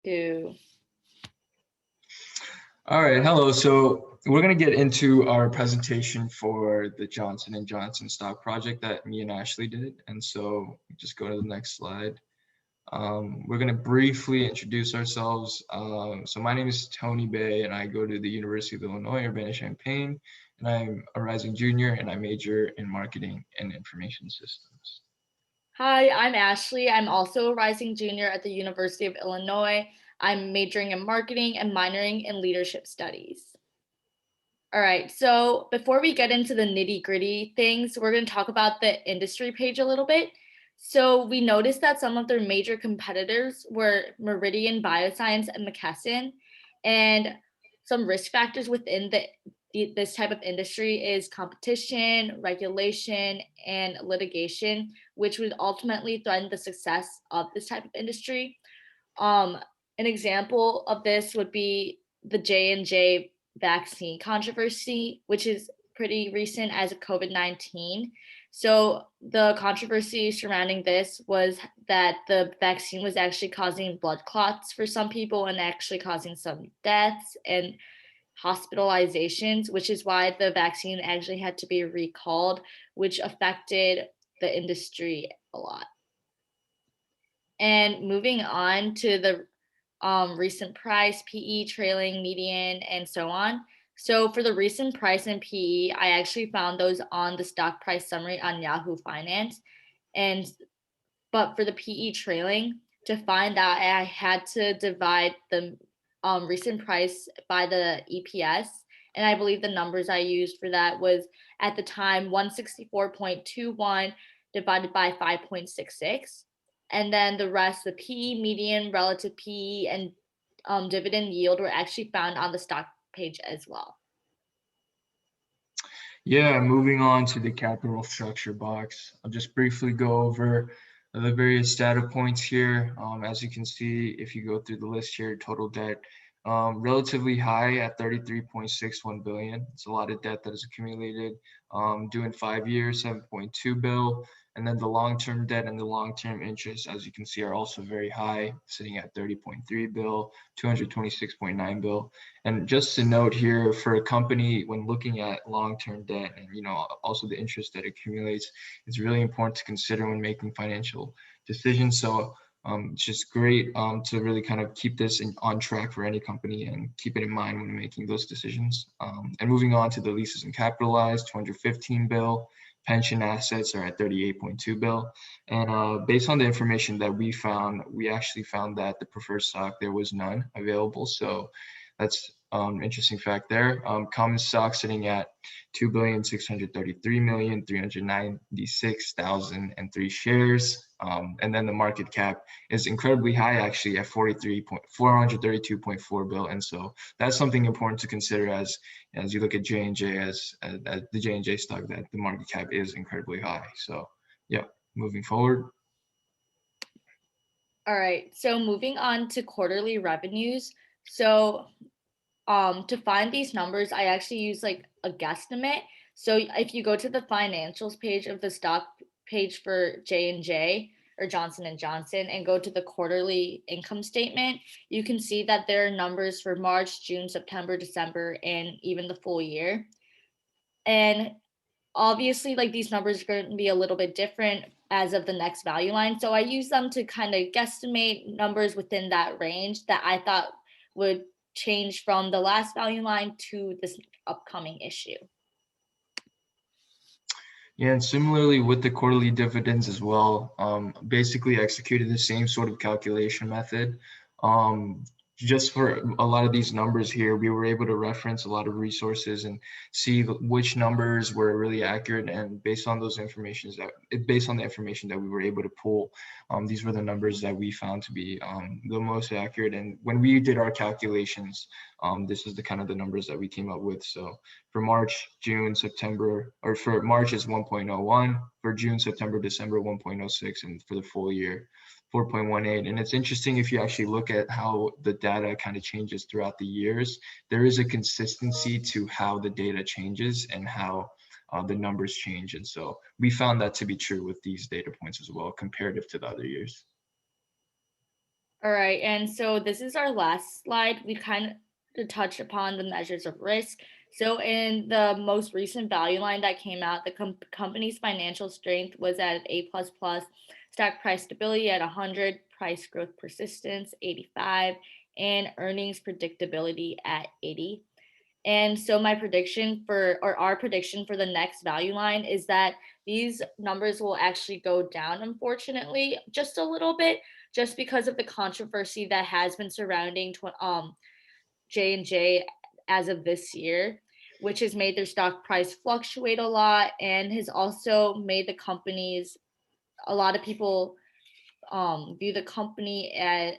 Two. All right, hello. So we're going to get into our presentation for the Johnson & Johnson stock project that me and Ashley did. And so just go to the next slide. We're going to briefly introduce ourselves. So my name is Tony Bay, and I go to the University of Illinois, Urbana-Champaign, and I'm a rising junior, and I major in marketing and information systems. Hi, I'm Ashley. I'm also a rising junior at the University of Illinois. I'm majoring in marketing and minoring in leadership studies. All right, so before we get into the nitty-gritty things, we're going to talk about the industry page a little bit. So we noticed that some of their major competitors were Meridian Bioscience and McKesson, and some risk factors within this type of industry is competition, regulation, and litigation, which would ultimately threaten the success of this type of industry. An example of this would be the J&J vaccine controversy, which is pretty recent as of COVID-19. So the controversy surrounding this was that the vaccine was actually causing blood clots for some people and actually causing some deaths and hospitalizations, which is why the vaccine actually had to be recalled, which affected the industry a lot. And moving on to the recent price, PE, trailing, median, and so on. So for the recent price and PE, I actually found those on the stock price summary on Yahoo Finance. But for the PE trailing, to find that, I had to divide the recent price by the EPS. And I believe the numbers I used for that was at the time 164.21 divided by 5.66. And then the rest, the PE, median, relative PE, and dividend yield were actually found on the stock page as well. Yeah, moving on to the capital structure box. I'll just briefly go over the various data points here. As you can see, if you go through the list here, total debt relatively high at 33.61 billion. It's a lot of debt that is accumulated due in 5 years, 7.2 bill. And then the long-term debt and the long-term interest, as you can see, are also very high, sitting at 30.3 bill, 226.9 bill. And just to note here, for a company, when looking at long-term debt and also the interest that accumulates, it's really important to consider when making financial decisions. So it's just great to really kind of keep this on track for any company and keep it in mind when making those decisions. And moving on to the leases and capitalized, 215 bill. Pension assets are at 38.2 bill. And based on the information that we found, we actually found that the preferred stock, there was none available. So that's interesting fact there. Common stock sitting at 2,633,396,003 shares. And then the market cap is incredibly high, actually, at 432.4 bill. And so that's something important to consider as you look at J&J as the J&J stock, that the market cap is incredibly high. So yeah, moving forward. All right, so moving on to quarterly revenues. So to find these numbers, I actually use like a guesstimate. So if you go to the financials page of the stock page for J&J or Johnson & Johnson and go to the quarterly income statement, you can see that there are numbers for March, June, September, December, and even the full year. And obviously, like, these numbers are going to be a little bit different as of the next value line. So I use them to kind of guesstimate numbers within that range that I thought would change from the last value line to this upcoming issue. Yeah, and similarly with the quarterly dividends as well, basically executed the same sort of calculation method. Just for a lot of these numbers here, we were able to reference a lot of resources and see which numbers were really accurate. And based on the information that we were able to pull, these were the numbers that we found to be the most accurate. And when we did our calculations, this is the kind of the numbers that we came up with. So for March, June, September, or for March is 1.01, for June, September, December 1.06, and for the full year 4.18. And it's interesting if you actually look at how the data kind of changes throughout the years, there is a consistency to how the data changes and how the numbers change. And so we found that to be true with these data points as well, comparative to the other years. All right, and so this is our last slide. We kind of touched upon the measures of risk. So in the most recent value line that came out, the company's financial strength was at A++, stock price stability at 100, price growth persistence 85, and earnings predictability at 80. And so my prediction for, or our prediction for the next value line is that these numbers will actually go down, unfortunately, just a little bit, just because of the controversy that has been surrounding J&J as of this year, which has made their stock price fluctuate a lot and has also made the companies, a lot of people view the company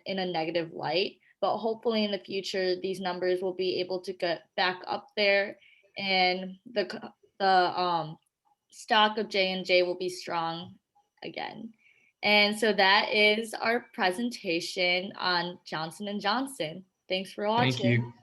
in a negative light. But hopefully in the future, these numbers will be able to get back up there, and the stock of J&J will be strong again. And so that is our presentation on Johnson and Johnson. Thanks for Thank watching. you.